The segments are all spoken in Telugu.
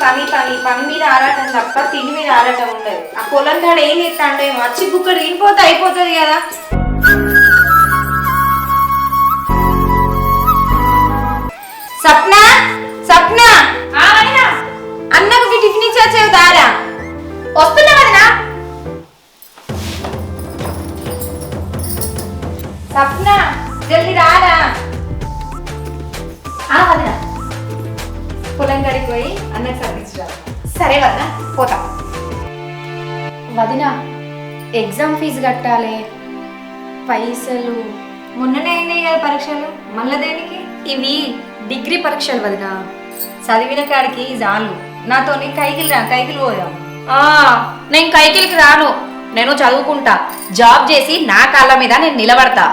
పని పని పని మీద ఆరాటం తప్ప తిండి మీద ఆరాటం ఉండదు. ఆ పొలం కాడ ఏం చేస్తాండో వచ్చి బుక్కడు తినిపోతే అయిపోతుంది కదా. సప్న సప్న అన్నకు టిఫిన్ ఇచ్చేవు దారా. వస్తున్నా వదినా. సప్న జల్ది రారా. వదినా పొలం కాడికి పోయి అన్నకు సర్దించరా. సరే వదినా, పోతా. వదినా ఎగ్జామ్ ఫీజు కట్టాలి, పైసలు. మొన్ననే అయినాయి కదా పరీక్షలు, మళ్ళా దేనికి? ఇవి డిగ్రీ పరీక్షలు వదినా. చదివిన కాడికి చాలు. నాతోని కైకిలు పోదాం. నేను కైకిలికి రాను. నేను చదువుకుంటా, జాబ్ చేసి నా కాళ్ళ మీద నేను నిలబడతా.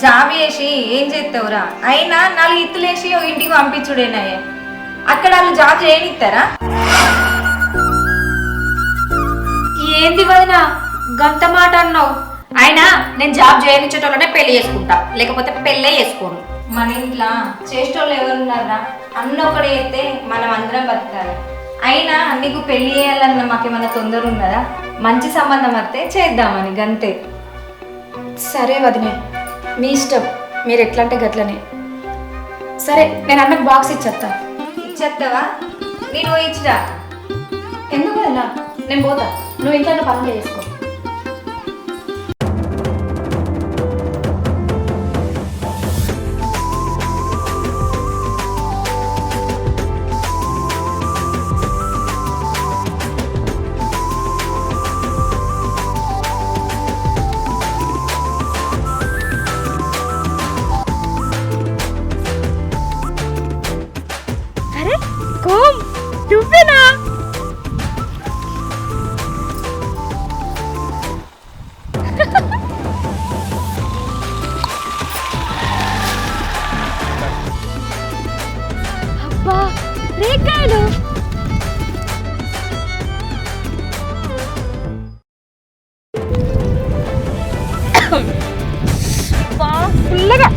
జాబ్ చేసి ఏం చేస్తావురా? అయినా 4 ఇత్తులేసి ఇంటికి పంపించుడేనాయే. అక్కడ వాళ్ళు జాబ్ చేయనిస్తారా? ఏంది వదినా గంత మాట అన్నావు? అయినా నేను జాబ్ చేయనిచ్చేటోళ్ళనే పెళ్లి చేసుకుంటా, లేకపోతే పెళ్ళే చేసుకోను. మన ఇంట్లో చేసేటోళ్ళు ఎవరున్నారా? అన్న ఒకటి చేస్తే మనం అందరం బతకాలి. అయినా నీకు పెళ్లి చేయాలన్న మాకేమన్నా తొందర ఉన్నదా? మంచి సంబంధం వస్తే చేద్దామని గంతే. సరే వదినే, మీ ఇష్టం, మీరు ఎట్లా అంటే గట్లనే. సరే నేను అన్నకు బాక్స్ ఇచ్చేస్తా. ఇచ్చేస్తావా? నేను పోయి ఇచ్చిరా. ఎందుకు వదినా? నేను పోతా, నువ్వు ఇంట్లో పనులు చేసుకో. నువ్వేనా? అబ్బా రేకాయలు. ఫుల్గా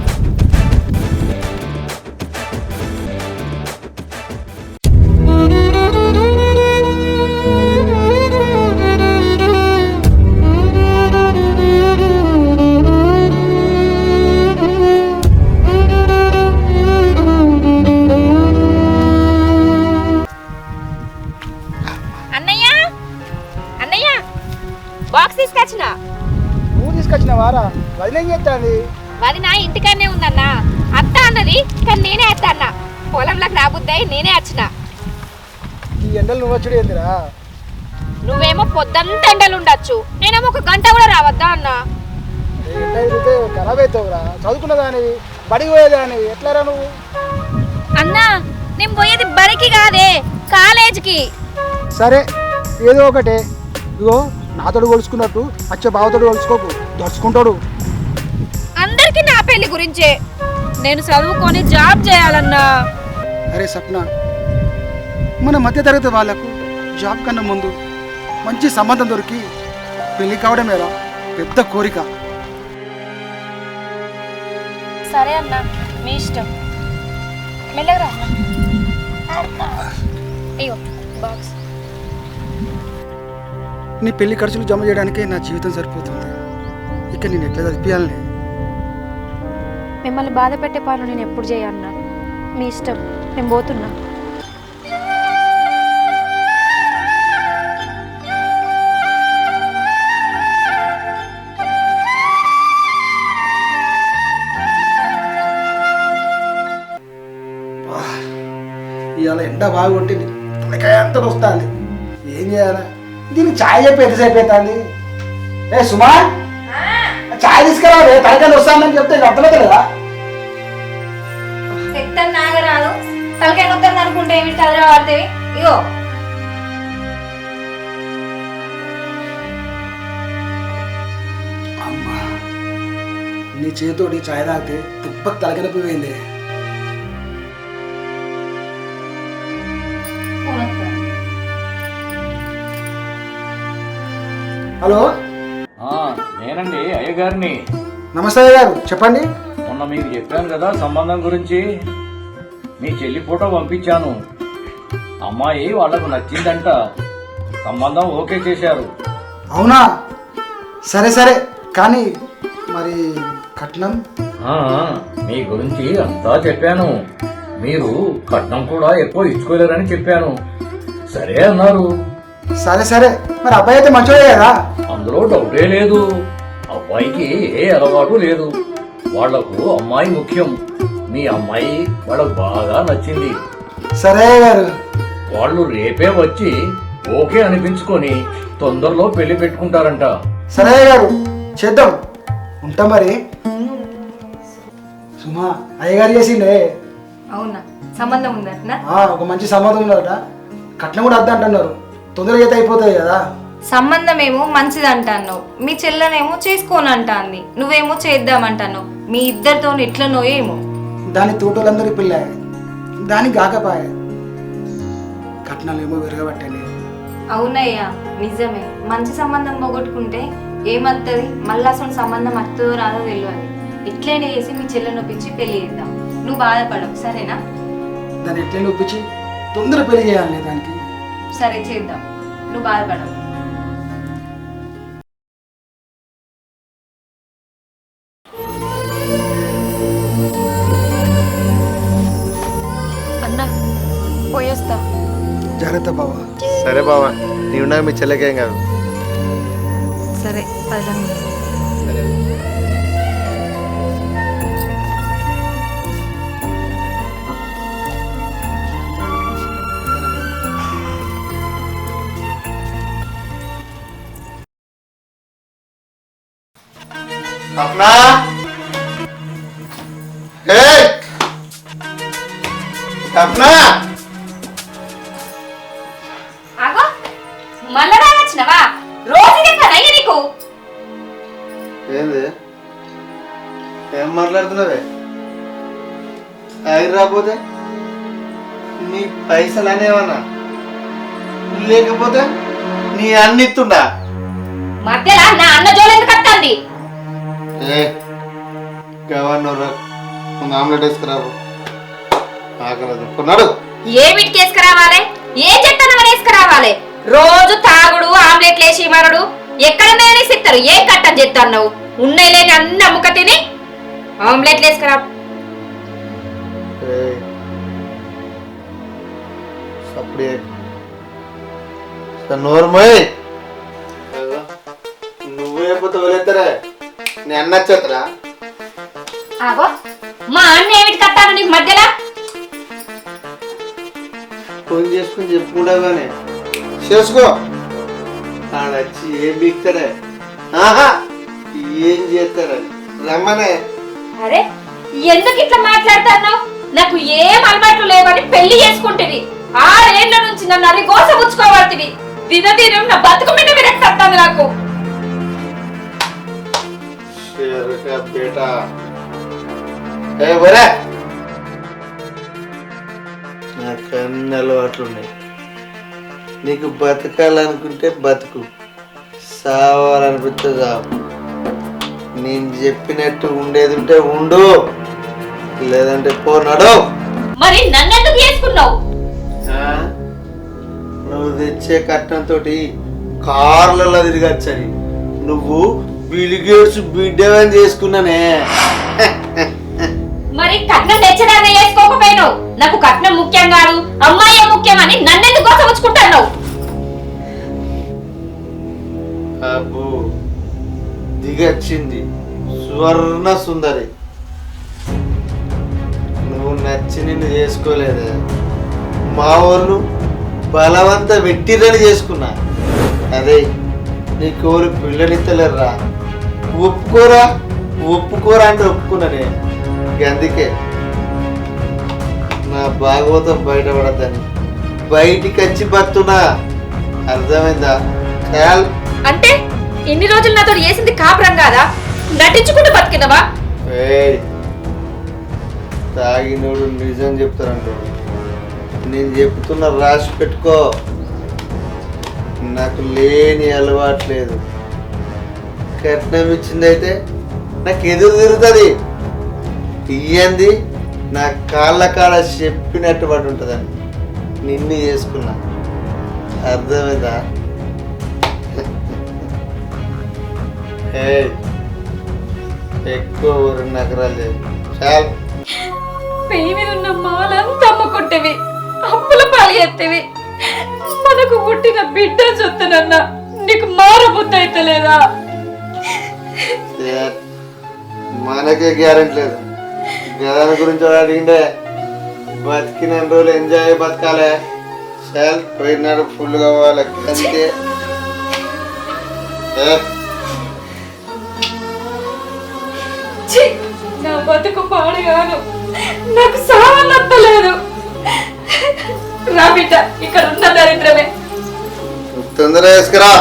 బాక్స్ తీసుకొచ్చిన. నువ్వు తీసుకొచ్చిన వారా? వదిన ఏం చేస్తాంది? వదిన ఇంటికనే ఉందన్నా. అత్త అన్నది కానీ నేనే అత్త అన్న. పొలంలోకి రాబుద్దాయి నేనే వచ్చిన. ఈ ఎండలు నువ్వు వచ్చుడు ఏందిరా? నువ్వేమో పొద్దంతా ఎండలు ఉండొచ్చు, నేనేమో 1 గంట కూడా రావద్దా అన్న? ఎండ ఎదిరితే ఖరాబ్ అవుతావురా. చదువుకున్నదానివి, బడికి పోయేదానివి, ఎట్లారా నువ్వు? అన్నా నేను పోయేది బడికి కాదే, కాలేజీకి. సరే ఏదో ఒకటే. ఇగో నాతోడు కొలుసుకున్నట్టు అచ్చే బావతోడు కొలుసుకోకు, దడుచుకుంటాడు. అందరికి నా పెళ్లి గురించే. నేను చదువుకొని జాబ్ చేయాలన్నా. అరే సప్న, మన మధ్యతరగతి వాళ్ళకు జాబ్ కన్నా ముందు మంచి సంబంధం దొరికి పెళ్లి కావడమేరా పెద్ద కోరిక. సరే అన్న, మీ ఇష్టం. మెల్లగా అయ్యో బాక్స్. నీ పెళ్లి ఖర్చులు జమ చేయడానికే నా జీవితం సరిపోతుంది. ఇక నేను ఎట్లా చదివియాలని? మిమ్మల్ని బాధ పెట్టే పనులు నేను ఎప్పుడు చేయన్నా. మీ ఇష్టం, నేను పోతున్నా. ఇవాళ ఎండ బాగా కొట్టింది, తలకాయ అంతా వస్తుంది. ఏం చేయాలా? దీన్ని ఛాయ్ చెప్పి ఎంతసేపు అవుతుంది? ఏ సుమా, ఛాయ్ తీసుకురావాలి. తలకాయ వస్తానని చెప్తే అర్థమవుతుందా? పెద్ద నాగరాలు తలకాయ నొత్తాను అనుకుంటే ఏమిటి కదరా వాడితే. ఇగో అమ్మా, నీ చేతోటి ఛాయ్ తాగితే తిప్పకి తలకాయ పోయింది. హలో, నేనండి అయ్యగారిని. నమస్తే అయ్య గారు, చెప్పండి. మొన్న మీకు చెప్పాను కదా సంబంధం గురించి. మీ చెల్లి ఫోటో పంపించాను. అమ్మాయి వాళ్ళకు నచ్చిందంట, సంబంధం ఓకే చేశారు. అవునా? సరే సరే, కానీ మరి కట్నం? ఆ, మీ గురించి అంతా చెప్పాను. మీరు కట్నం కూడా ఎక్కువ ఇచ్చుకోలేరని చెప్పాను. సరే అన్నారు. సరే సరే, మరి అబ్బాయి అయితే మంచోడే కదా? అందులో డౌటే లేదు. అబ్బాయికి ఏ అలవాటు లేదు. వాళ్లకు అమ్మాయి ముఖ్యం. మీ అమ్మాయి వాళ్ళకు బాగా నచ్చింది. సరే గారు. వాళ్ళు రేపే వచ్చి ఓకే అనిపించుకొని తొందరలో పెళ్లి పెట్టుకుంటారంట. సరే గారు, చేద్దాం. ఉంటా మరి. సుమా, అయ్యగారు చేసిండే. అవునా? సంబంధం ఉందట్నా? ఒక మంచి సంబంధం ఉందట. కట్నం కూడా వద్ద అంటున్నారు. తొందరగా అయితే అయిపోతుంది కదా. సంబంధం ఏమో మంచిది అంటాను, మీ చెల్లెనేమో చేసుకోను అంటాంది, నువ్వేమో చేద్దామంటాను. మీ ఇద్దరితో ఎట్లనో ఏమో. దాని తోటలందరి పిల్ల, దానికి కాకపాయ. కట్నాలు ఏమో విరగబట్టాలి. అవునయ్యా, నిజమే. మంచి సంబంధం పోగొట్టుకుంటే ఏమవుతుంది, మళ్ళీ అసలు సంబంధం వస్తుందో రాదో తెలియదు. ఎట్లయినా చేసి మీ చెల్లెని ఒప్పించి పెళ్లి చేద్దాం. నువ్వు బాధపడవు, సరేనా? దాన్ని ఎట్లయినా ఒప్పించి తొందర పెళ్లి చేయాలి దానికి. సరే చేద్దాం, నువ్వు బాధపడవు. అన్న పోయేస్తా. జాగ్రత్త బావా. సరే బావా, నీ ఉండగా మీ చెల్లెకేం కాదు. సరే పదండి. అప్నా, అప్నా, ఆగో, మళ్ళా రావచ్చినవా? రోజు చెప్పానయ్య నీకు. ఏంది ఏం మాట్లాడుతున్నావే? ఆగి రాకపోతే నీ పైసలు అనేవన్నా, లేకపోతే నీ అన్నిత్తుండా? మధ్యలో నా అన్న జోలెందుకు కట్టాంది? Governor omelette వేసుకురావు. ఆకలేదు కొన్నాడు. ఏమిటికి వేసుకురావాలి? ఏ చెట్టన వేసుకురావాలి? రోజు తాగుడు, ఆమ్లెట్లు వేసి మరడు. ఎక్కడ మేనేసిస్తారు? ఏం కట్టని చెప్తాను నువ్వు? ఉన్నాయి లేని అన్ని అమ్ముక తిని ఆమ్లెట్లు వేసుకురా. నోర్మోయ్, నువ్వు లేకపోతే వదిలేస్తారా? నేను అన్నచ్చేతరా? ఆగో, మా అన్న ఏమిటి కట్టాను నీకు మధ్యలో? ఫోన్ చేసుకుని చెప్పుకుంటా కానీ చేసుకో. ఆడొచ్చి ఏం బీక్తారా? ఆహా, ఏం చేస్తారా? రమ్మనే. అరే, ఎందుకు ఇట్లా మాట్లాడుతున్నావు? నాకు ఏం అలవాట్లు లేవని పెళ్లి చేసుకుంటుంది. 6 ఏళ్ల నుంచి నన్ను అది గోసపుచ్చుకోబడుతుంది. దినదినం నా బతుకు మీద విరక్తి వస్తుంది నాకు. బేటా ఒరే, నాకు అన్ని అలవాట్లున్నాయి. నీకు బతకాలనుకుంటే బతుకు, సావాలనిపిస్తే చావు. నేను చెప్పినట్టు ఉండేది ఉంటే ఉండు, లేదంటే పోనాడు. మరి నన్నెందుకు చేసుకున్నావు? నువ్వు తెచ్చే కట్నంతో కార్లలో తిరగచ్చని నువ్వు బిలిగేట్స్ బిడ్డవని చేసుకున్నానే. మరి కట్నం తెచ్చడాన్ని చేసుకోకపోయినావు. నాకు కట్నం ముఖ్యం కాదు, అమ్మాయి ముఖ్యమని నన్నెందుకు గోసపుచ్చుకుంటున్నావు? అబ్బో, దిగచ్చింది సువర్ణ సుందరి. నువ్వు నచ్చి నిన్ను చేసుకోలేదే, మా వాళ్ళు బలవంత వెట్టిరని చేసుకున్నా. అదే నీకెవరు పిల్లనిత్తలేరురా. ఒప్పుకోరా ఒప్పుకోరా అంటే ఒప్పుకున్నానే. అందుకే నా భాగవతం బయటపడద్దని బయటికి వచ్చి బతున్నా. అర్థమైందా? చాలు. అంటే ఇన్ని రోజులు నాతో చేసింది కాపురం కాదా? నటించుకుంటూ బతికినవా? తాగినోడు నిజం చెప్తారంటాడు. నేను చెప్తున్నా, రాసి పెట్టుకో. నాకు లేని అలవాట్లేదు. కట్నం ఇచ్చిందైతే నాకు ఎదురు తిరుగుతుంది. ఇయ్యంది నా కాళ్ళ కాడ చెప్పినట్టు పడి ఉంటుందని. నిన్ను చేసుకున్నా అర్థమైందా? ఎక్కువ ఊరు నగరాలు లేదు చాలు. పెయి మీద ఉన్న మాలంతా అమ్ముకుంటేవి, అప్పుల పాలు ఎత్తేవి. మనకు పుట్టిన బిడ్డ చూస్తానన్నా నీకు మారబుద్ధి అయితే లేదా? మనకే గ్యారెంటీ లేదు. దాని గురించి అడిగిండే బతికిన రోజులు ఎంజాయ్ బతకాలే. చాలు పోయినాడు ఫుల్ కావాలి అంతే. నా బతుకు పాడు కాదు, నాకు సావనత్తలేదు. రా బిడ్డ, ఇక్కడ ఉన్న దరిద్రమే. తొందరగా వేసుకురా,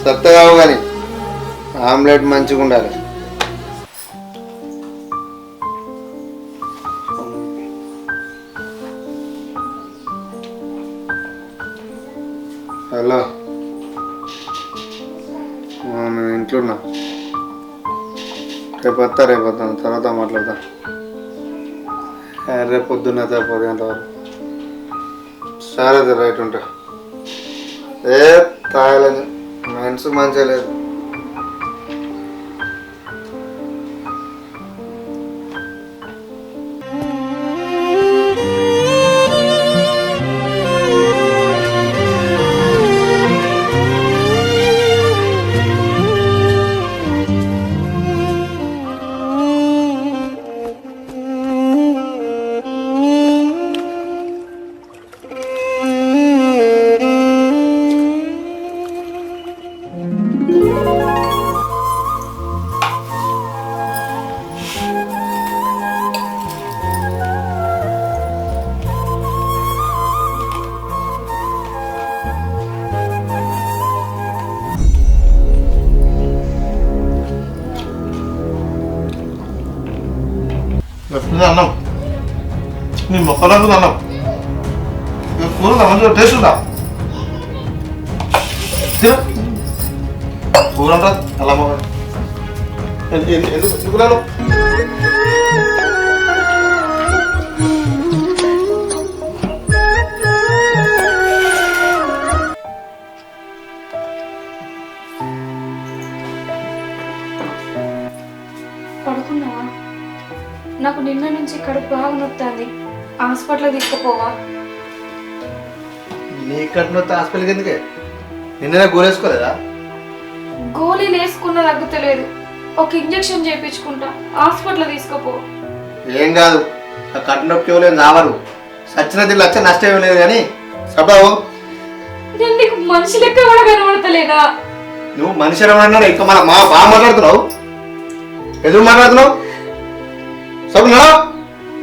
సత్తగావు కానీ ఆమ్లెట్ మంచిగా ఉండాలి. హలో, నేను ఇంట్లో ఉన్నా. రేపు వస్తాను, తర్వాత మాట్లాడతా. రేపు పొద్దున్న 10 గంటల వరకు. సరే రైట్ ఉంటా. తాగలేదు, మనసు మంచిగా లేదు. అన్నం నీ మొక్కలకు అన్నం కూర మంచిగా టేస్ట్ ఉందా? కూర అంటా అలా ఎందుకు రాను? పడుకున్నావా? నాకు నిన్న నుంచి కడుపు బాగా నొత్తాంది, హాస్పిటల్ తీసుకుపోవా? నీ కట్టినొత్త హాస్పిటల్కి ఎందుకే? నిన్ననే గోలేసుకోలేదా? గోళీలు వేసుకున్నా తగ్గుతలేదు, ఒక ఇంజెక్షన్ చేయించుకుంటా, హాస్పిటల్ తీసుకుపో. ఏం కాదు, ఆ కట్టినొప్పి ఇవ్వలేదు రావరు. సచ్చిన తిల్లు వచ్చే నష్టం ఏం లేదు కానీ సబావు. నేను నీకు మనిషి లెక్క కూడా కనబడతలేనా? నువ్వు మనిషి ఎవరన్నాడు? ఇంకా మన మా బాగా మాట్లాడుతున్నావు, ఎదురు మాట్లాడుతున్నావు. సబ్ నడో,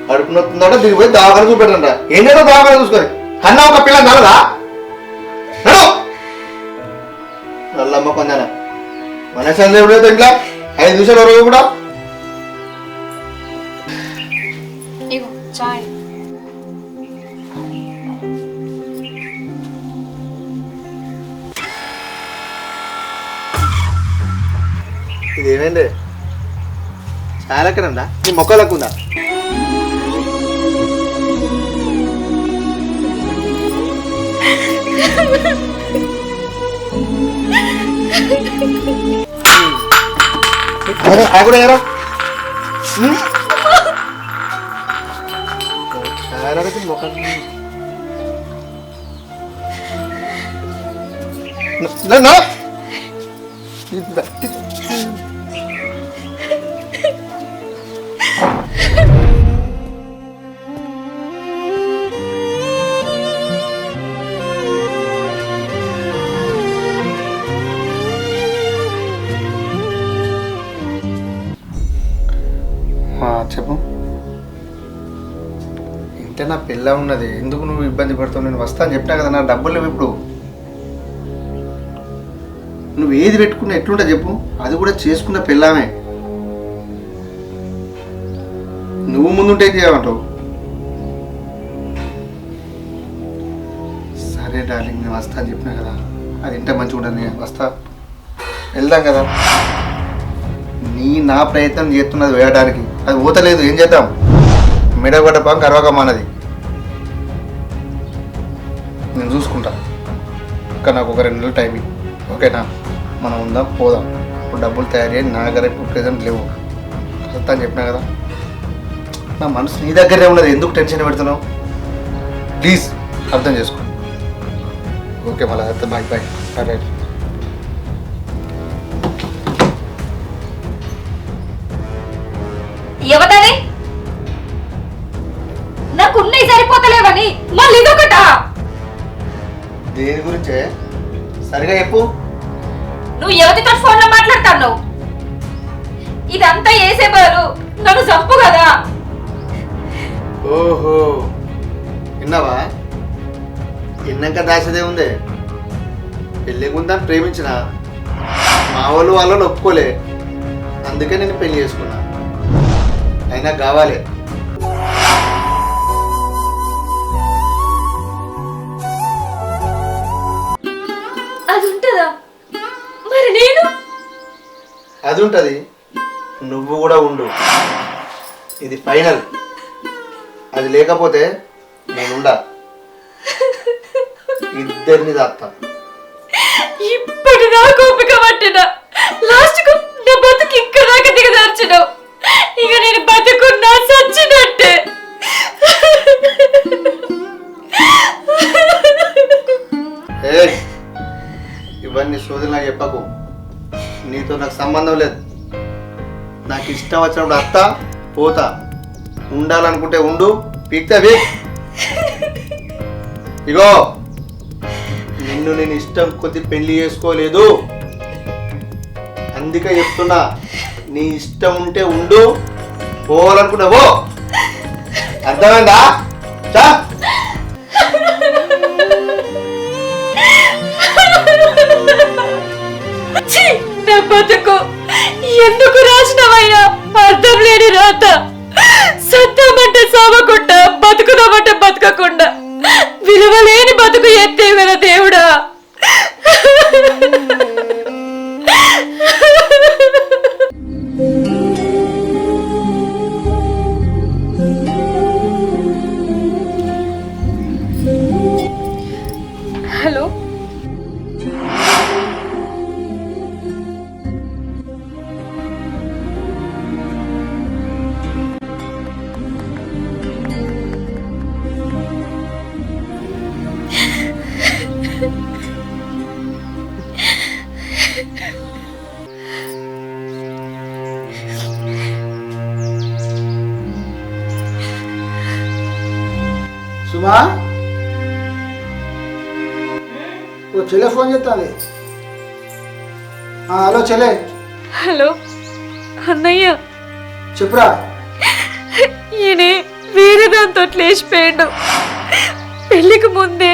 కడుపు నొత్తుందట, దీనికి పోయి దవాఖాన చూపెట్టంట. ఏం చేద్దాం దవాఖాన చూసుకొని? కన్నా ఒక పిల్ల నడదా? నడు నల్లమ్మ కొందన మనసు దేవుడు ఇంట్లో 5 నిమిషాలు రోజు కూడా. ఇగో చాయ్. ఇదేమైంది? చాలా ఎక్కడందా? నీ మొక్కలకు ఉందా? కూడా ఎరా మొక్క చెప్పు. ఇంటే నా పిల్ల ఉన్నది, ఎందుకు నువ్వు ఇబ్బంది పడతావు? నేను వస్తా అని చెప్పినా కదా, నా డబ్బులు లేవు ఇప్పుడు. నువ్వు ఏది పెట్టుకున్నా ఎట్లుంటా చెప్పు, అది కూడా చేసుకున్న పిల్లమే. నువ్వు ముందుంటే ఏం చేయమంటావు? సరే డార్లింగ్, నేను వస్తా అని చెప్పినా కదా, అది ఇంటే మంచిగా ఉండదు. నేను వస్తా, వెళ్దాం కదా. నా ప్రయత్నం చేస్తున్నది వేయడానికి, అది పోతలేదు. ఏం చేద్దాం? మెడగొడ్డ పాము కరవకం అన్నది. నేను చూసుకుంటా. కానీ నాకు ఒక 2 నెలలు టైం ఇవ్వు. ఓకేనా? మనం ఉందాం, పోదాం. ఇప్పుడు డబ్బులు తయారు చేయి. నా దగ్గర ఇప్పుడు ప్రెజెంట్ లేవు. చెప్తా అని చెప్పినా కదా. నా మనసు నీ దగ్గరే ఉన్నది. ఎందుకు టెన్షన్ పెడుతున్నావు? ప్లీజ్ అర్థం చేసుకో. ఓకే మళ్ళీ అయితే బాయ్ బాయ్. రైట్. ఎవతది నాకున్నవి సరిపోతలేవని మళ్ళీ ఇదొకట. దేని గురించే సరిగా చెప్పు. నువ్వు యువతితో ఫోన్లో మాట్లాడుతున్నావు. ఇదంతా వేసే బదులు నన్ను చంపు కదా. ఓహో విన్నావా? విన్నాక దాసేదే ఉంది. పెళ్ళి ముందని ప్రేమించిన మా వాళ్ళని ఒప్పుకోలే. అందుకే నేను పెళ్లి చేసుకున్నా. అయినా కావాలి. అది ఉంటుందా? మరి నేను అది ఉంటుంది. నువ్వు కూడా ఉండు. ఇది ఫైనల్. అది లేకపోతే నేనుండా. ఇద్దరిని దాత్తా. ఇప్పటిదా కోపిక పట్టిన లాస్ట్కు నా బతుకు ఇక్కడ దాకా దిగదార్చినావు. ఇక నేను బతుకున్నా చచ్చినట్టే. ఇవన్నీ సోదరులు నాకు చెప్పకు. నీతో నాకు సంబంధం లేదు. నాకు ఇష్టం వచ్చినప్పుడు అత్తా పోతా. ఉండాలనుకుంటే ఉండు, పీక్తే వీక్. ఇగో నిన్ను నేను ఇష్టం కొద్ది పెళ్లి చేసుకోలేదు. అందుకే చెప్తున్నా, నీ ఇష్టం ఉంటే ఉండు, పోవాలనుకుంటే పో. అర్థమైందా? చా నా బతుకు ఎందుకు రాసినవైనా అర్థం లేని రాత. సత్తామంటే సావకుండా, బతుకుదామంటే బతకకుండా విలువలేని బతుకు ఎత్తే కదా దేవుడా. హలో, సుమా ఓ చెల్లె ఫోన్ చేస్తుంది. హలో చెల్లె. హలో అన్నయ్య. చెప్పురా. ఈయనే వేరే దాంతో లేచిపోయాడు. పెళ్లికి ముందే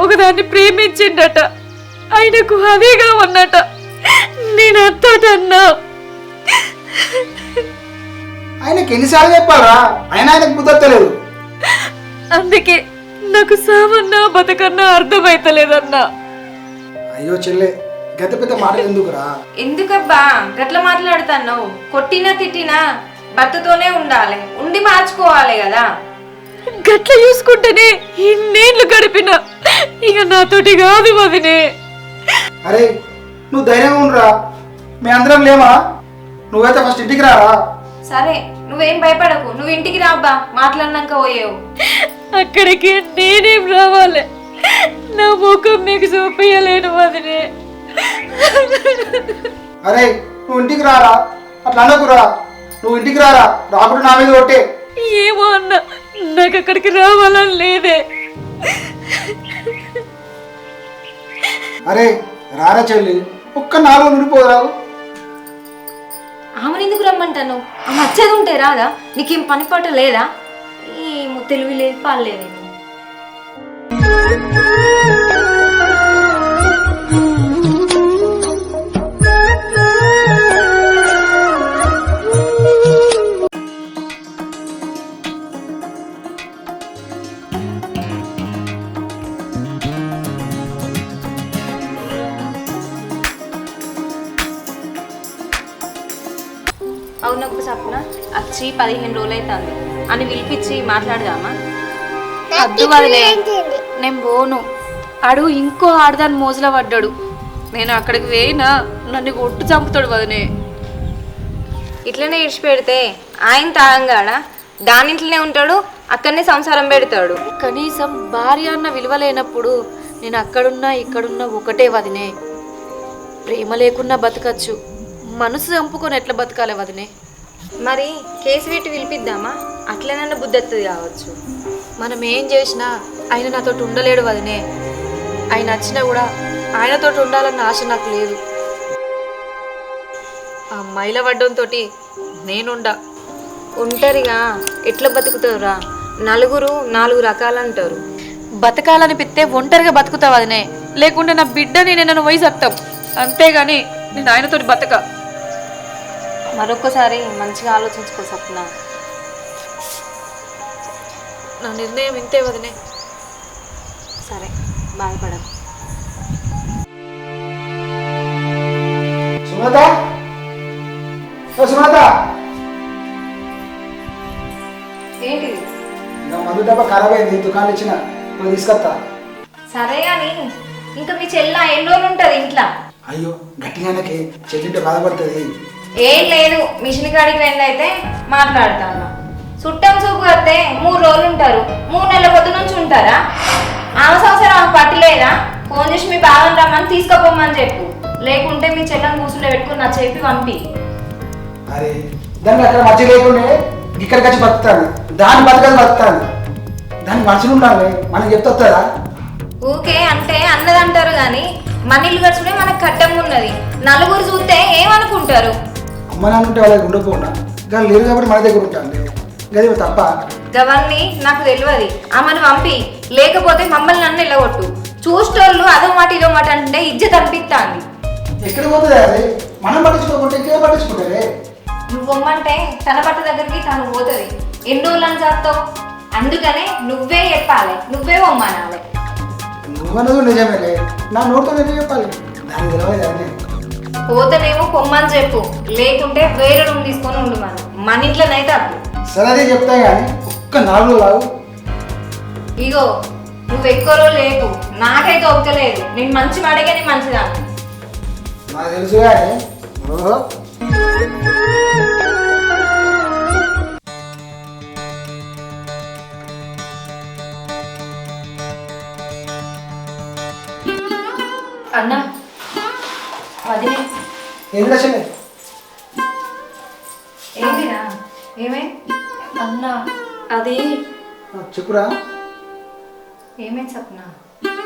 ఒకదాన్ని ప్రేమించిండట. ఆయనకు అదేగా ఉన్నట. నేను అత్తటన్నా. ఆయనకి ఎన్నిసార్లు చెప్పాలరా? ఆయనకు బుద్ధలేదు. అందుకే నాకు సావన్నా బతకన్నా అర్థమైతలేదన్నా. అయ్యో చెల్లె, గత పెద్ద మాటలు ఎందుకురా? ఎందుకబ్బా గట్ల మాట్లాడుతున్నావు? కొట్టినా తిట్టినా భర్తతోనే ఉండాలి, ఉండి మార్చుకోవాలి కదా. గట్ల చూసుకుంటేనే ఇన్నేళ్ళు గడిపిన. ఇక నాతోటి కాదు వదినే. అరే నువ్వు ధైర్యంగా ఉండరా. మీ అందరం లేమా? నువ్వైతే ఫస్ట్ ఇంటికి రారా. సరే నువ్వేం భయపడకు, నువ్వు ఇంటికి రాబ్బా, మాట్లాడినాక పోయేవు. అక్కడికి నేనేం రావాలి? నా ముఖం మీకు చూపించలేను వదినే. అరే నువ్వు ఇంటికి రారా. అట్లా అనకురా. నువ్వు ఇంటికి రారా. రాకుండా నా మీద కొట్టే. ఏమో అన్న, నాకు అక్కడికి రావాలని లేదే. అరే రారా చెల్లి, ఒక్క 4 ఉండిపోరావు. ఆమెను ఎందుకు రమ్మంటాను? ఆమె వచ్చేది ఉంటే రాదా? నీకేం పని పాట లేదా? ఏమో తెలివి లేదు, పాలేదు. అవునొక్క సప్న వచ్చి 15 రోజులు అవుతుంది అని పిలిపించి మాట్లాడదామా? వద్దు వదిలే, నేను పోను. ఆడు ఇంకో ఆడదాని మోజులో పడ్డాడు. నేను అక్కడికి వేయినా నన్ను కొట్టు చంపుతాడు వదినే. ఇట్లనే ఇడిచిపెడితే ఆయన తాగంగాడా దానింట్లోనే ఉంటాడు, అక్కడనే సంసారం పెడతాడు. కనీసం భార్య అన్న విలువ లేనప్పుడు నేను అక్కడున్నా ఇక్కడున్నా ఒకటే వదినే. ప్రేమ లేకున్నా బతకచ్చు, మనసు చంపుకొని ఎట్లా బతకాలి వదినే? మరి కేసు పెట్టి పిలిపిద్దామా? అట్లనన్నా బుద్ధి కావచ్చు. మనం ఏం చేసినా ఆయన నాతో ఉండలేడు వదినే. ఆయన నచ్చినా కూడా ఆయనతో ఉండాలన్న ఆశ నాకు లేదు. ఆ మైల వడ్డంతో నేనుండా. ఒంటరిగా ఎట్లా బతుకుతావురా? నలుగురు నాలుగు రకాలంటారు. బతకాలనిపిస్తే ఒంటరిగా బతుకుతా వదినే, లేకుంటే నా బిడ్డని నేను వయసు అత్తాం. అంతేగాని నేను ఆయనతో బతక. మరొకసారి మంచిగా ఆలోచించుకో సప్న. నా నిర్ణయం ఇంతే వదినే. సరే, బాధపడకు. సుమత, ఓ సుమత, ఏంటిది? నా మందు డబ్బా ఖరాబ్ అయింది, దుకాణం ఇచ్చిన ఇప్పుడు తీసుకొస్తా. సరే అని ఇంకా మీ చెల్ల ఎన్ని రోజులు ఉంటుంది ఇంట్లో? అయ్యో గట్టిగానకి చెల్లింటే బాధపడుతుంది. ఏం లేదు, మిషన్ కాడికి వెళ్ళి అయితే మాట్లాడతాను. చుట్టం చూపు వస్తే 3 రోజులు ఉంటారు, 3 నెలల పొద్దు నుంచి ఉంటారా? ఆమె సంవత్సరం ఆమె పట్టలేదా? ఫోన్ చేసి మీ బావని రమ్మని తీసుకుపోమని చెప్పు, లేకుంటే మీ చెల్లని కూర్చుండే పెట్టుకుని నా చెప్పి పంపి. అరే దాన్ని అక్కడ మధ్య లేకుండే ఇక్కడికి వచ్చి బతుకుతాను, దాన్ని బతకని బతుకుతాను. దానికి మనుషులు ఉండాలి, మనకి చెప్తుందా? ఊకే అంటే అన్నదంటారు కానీ మన ఇల్లు గడుచుడే మనకు కట్టంగా ఉన్నది. నలుగురు చూస్తే ఏమనుకుంటారు? అమ్మ నాన్న ఉంటే వాళ్ళకి ఉండకపోయినా కానీ లేరు కాబట్టి మన దగ్గర ఉంటాను. గది తప్ప గవన్నీ నాకు తెలియదు. ఆమెను పంపి, లేకపోతే మమ్మల్ని నన్ను వెళ్ళగొట్టు. చూసేటోళ్ళు అదో మాట ఇదో మాట అంటే ఇజ్జత్ అనిపిస్తాంది. ఎక్కడ పోతుంది అది? మనం పట్టించుకోకుంటే ఇంకేం పట్టించుకుంటారే? నువ్వు పొమ్మంటే తన పట్ట దగ్గరికి తను పోతుంది. ఎన్ని రోజులని చేస్తావు? అందుకనే నువ్వే చెప్పాలి, నువ్వే పొమ్మనాలి. నువ్వన్నది నిజమేలే, నా నోటితో నేను చెప్పాలి, దానికి తెలియదు అని. పోతేనేమో పొమ్మని చెప్పు, లేకుంటే వేరే రూమ్ తీసుకొని ఉండు. మన ఇంట్లోనైతే అప్పుడు. సరే అదే చెప్తా కానీ ఒక్క 4 రోజులు లాగు. ఇగో నువ్వు ఎక్కువ రోజులు లేకు, నాకైతే ఒక్కలేదు. నేను మంచి వాడిగానే మంచిదాన్ని. నాకు తెలుసు కానీ ఓహో అన్నా వదిలే. ఏం లక్ష్మి? ఏంటిరా? ఏమై అన్నా అది చెప్పురా. ఏమైంది సప్న?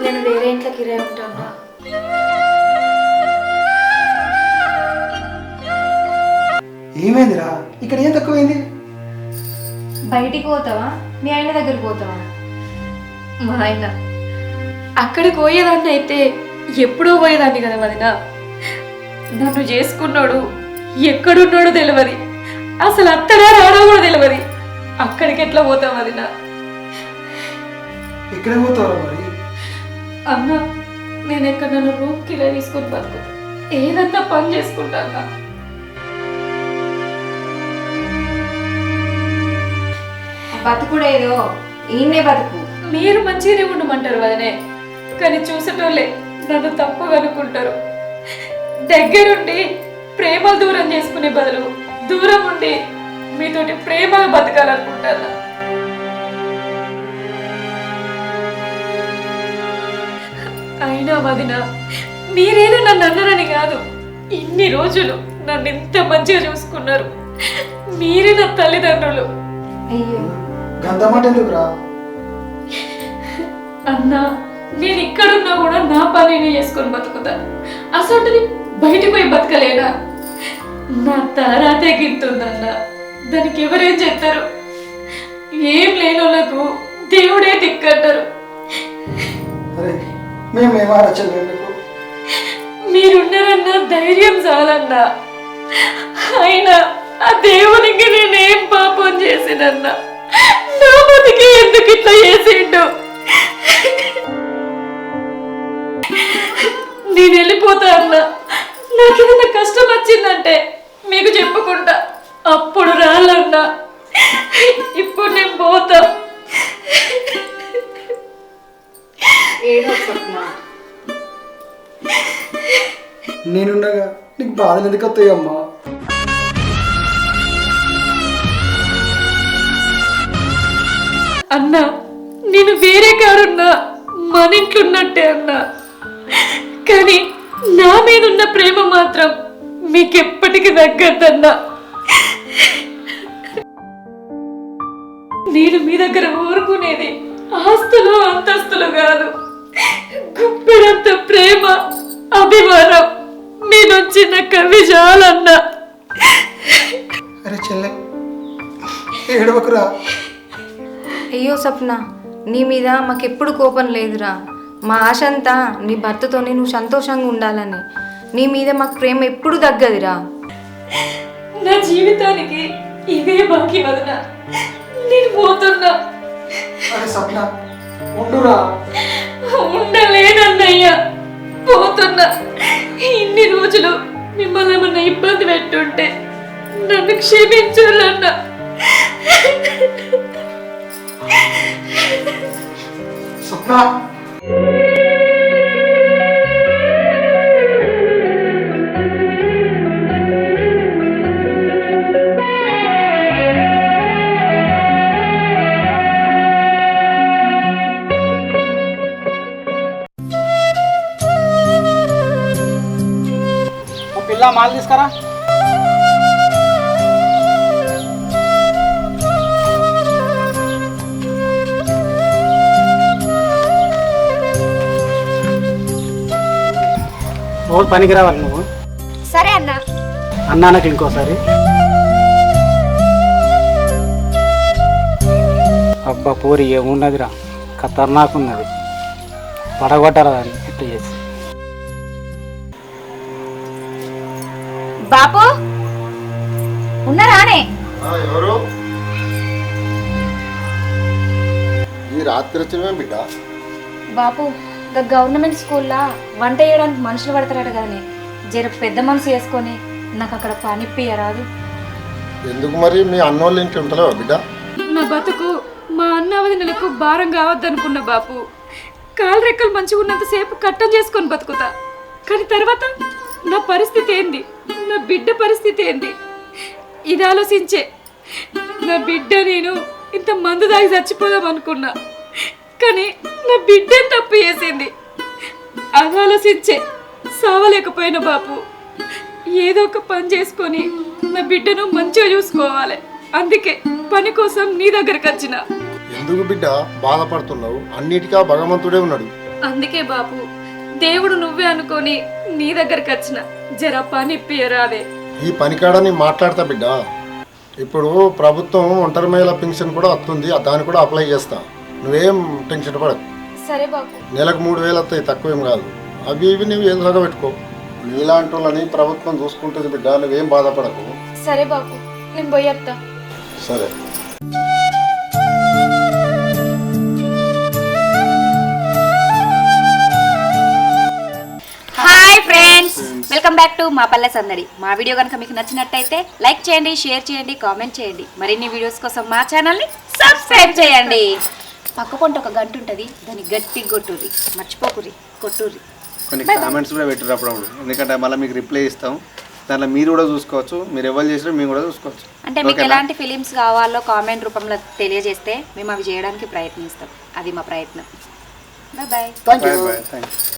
నేను వేరే ఇంట్లో కిరాయి ఉంటాను. ఏమైందిరా? ఇక్కడ ఏం తక్కువైంది? బయటికి పోతావా? మీ ఆయన దగ్గరికి పోతావా? మా ఆయన అక్కడికి పోయేదాన్ని అయితే ఎప్పుడో పోయేదాన్ని కదా వదిన. నన్ను చేసుకున్నాడు, ఎక్కడున్నాడో తెలియదు, అసలు అత్తడా రాడో కూడా తెలియదు. అక్కడికి ఎట్లా పోతాం వదిన? ఎక్కడికి పోతావురా మరి? అన్న నేను ఎక్కడ నన్ను రూమ్ కిరాయి తీసుకొని బతుకు, ఏదన్నా పని చేసుకుంటా అన్న. బతుకుడేదో ఈయనే బతుకు. మీరు మంచిగానే ఉండమంటారు వదినే, కానీ చూసేటోళ్ళే నన్ను తప్పుగా అనుకుంటారు. దగ్గరుండి ప్రేమలు దూరం చేసుకునే బదులు దూరం ఉండి మీతోటి ప్రేమగా బతకాలనుకుంటాను. అయినా వదిన మీరేదో నన్ను అన్నారని కాదు, ఇన్ని రోజులు నన్ను ఎంత మంచిగా చూసుకున్నారు. మీరే నా తల్లిదండ్రులు. అయ్యో గంధమాట ఎందుకురా? అన్నా నేను ఇక్కడున్నా కూడా నా పని నేను చేసుకొని బతుకుతాను. అసలు బయటికి పోయి బతకలేనా? నా తలరాతే గిట్టుందన్నా, దానికి ఎవరేం చెప్తారు? ఏం లేనోళ్ళకు దేవుడే దిక్కంటారు. మీరున్నారన్నా ధైర్యం చాలన్నా. అయినా ఆ దేవునికి నేనేం పాపం చేసినన్నా? నా బతికి ఎందుకు ఇట్లా చేసిండు? నేను వెళ్ళిపోతా అన్నా. నాకు ఏదైనా కష్టం వచ్చిందంటే మీకు చెప్పుకుంటా, అప్పుడు రాళ్ళన్నా. ఇప్పుడు నేను పోతా. ఏడో సప్న. నేనుండగా నీకు బాధలు ఎందుకు వస్తాయమ్మా? అన్నా నేను వేరే కారున్నా మన ఇంట్లో ఉన్నట్టే అన్నా, కానీ నా మీద ఉన్న ప్రేమ మాత్రం మీకెప్పటికీ తగ్గద్దన్నా. నేను మీ దగ్గర ఊరుకునేది ఆస్తులు అంతస్తులు కాదు, గుప్పెడంత ప్రేమ అభిమానం మీ నుంచి నాకు అవి చాలన్నా. అరే చెల్లె ఏడవకురా. అయ్యో సప్న, నీ మీద మాకెప్పుడు కోపం లేదురా. మా ఆశ అంతా నీ భర్తతోనే నువ్వు సంతోషంగా ఉండాలని. నీ మీద మాకు ప్రేమ ఎప్పుడు తగ్గదిరా. నా జీవితానికి ఇదే బాకీ వదనా, నేను పోతున్నా. అరే సప్న ఉండురా. ఉండలేనన్నయ్యా, పోతున్నా. ఇన్ని రోజులు మిమ్మల్ని ఏమన్నా ఇబ్బంది పెట్టుంటే నన్ను క్షమించాలన్నా. స్వప్న పిల్ల మాల్ తీసుకురా. రోజు పనికి రావాలి నువ్వు. సరే అన్నా. అన్నానకి ఇంకోసారి. అబ్బా పూరి ఏమున్నదిరా, ఖతర్నాకున్నది. పడగొట్టారా దాన్ని ఇట్లా చేసి. బాపు ఉన్నారానే? ఎవరు ఈ రాత్రి వచ్చిన బిడ్డ? బాపు గవర్నమెంట్ స్కూల్లో వంట చేయడానికి మనుషులు పడతారట కదనే, జర పెద్ద మనసు చేసుకొని నాకు అక్కడ పనిపియరాదు. ఎందుకు మరి మీ అన్నోళ్ళ ఇంటి ఉంటలేవా బిడ్డ? నా బతుకు మా అన్న వదినలకు భారం కావద్దనుకున్న బాపు. కాలు రెక్కలు మంచిగా ఉన్నంతసేపు కట్టం చేసుకొని బతుకుతా, కానీ తర్వాత నా పరిస్థితి ఏంది, నా బిడ్డ పరిస్థితి ఏంది ఇది ఆలోచించే నా బిడ్డ నేను ఇంత మందు దాగి చచ్చిపోదాం అనుకున్నా, కానీ నా బిడ్డ తప్పు చేసింది అది ఆలోచించే సావలేకపోయిన బాపు. ఏదో ఒక పని చేసుకొని నా బిడ్డను మంచిగా చూసుకోవాలి, అందుకే పని కోసం నీ దగ్గరకు వచ్చిన. ఎందుకు బిడ్డ బాధపడుతున్నావు? అన్నిటికా భగవంతుడే ఉన్నాడు. అందుకే బాపు దేవుడు నువ్వే అనుకొని నీ దగ్గరకు వచ్చిన, జర పని ఇప్పియరాదే. ఈ పనికాడని మాట్లాడతా బిడ్డ. ఇప్పుడు ప్రభుత్వం ఒంటరి మహిళ పెన్షన్ కూడా వస్తుంది, దాన్ని కూడా అప్లై చేస్తా. నువ్వేం టెన్షన్ పడకు. సరే బాపు. నెలకు 3,000 వస్తాయి, తక్కువేం కాదు. అవి ఇవి నువ్వు ఏదో పెట్టుకో. నీలాంటి వాళ్ళని ప్రభుత్వం చూసుకుంటుంది బిడ్డ, నువ్వేం బాధపడకు. సరే బాపు, నేను పోయేస్తా. సరే. Hi friends, welcome back to మా పల్లె సందడి. మా వీడియో కనుక మీకు నచ్చినట్టయితే లైక్ చేయండి, షేర్ చేయండి, కామెంట్ చేయండి. మరిన్ని వీడియోస్ కోసం మా ఛానల్ని సబ్స్క్రైబ్ చేయండి. పక్క పొంట ఒక గంట ఉంటుంది, దాన్ని గట్టి కొట్టుర్రి, మర్చిపోకుర్రి, కొట్టుర్రి. కొన్ని కామెంట్స్ కూడా పెట్టారు అప్పుడప్పుడు, ఎందుకంటే మళ్ళీ మీకు రిప్లై ఇస్తాం. దాంట్లో మీరు కూడా చూసుకోవచ్చు, మీరు ఎవరు చేసినా మేము కూడా చూసుకోవచ్చు. అంటే మీకు ఎలాంటి ఫిలిమ్స్ కావాలో కామెంట్ రూపంలో తెలియజేస్తే మేము అవి చేయడానికి ప్రయత్నిస్తాం. అది మా ప్రయత్నం. Bye bye. Thank you. Bye bye, thank you.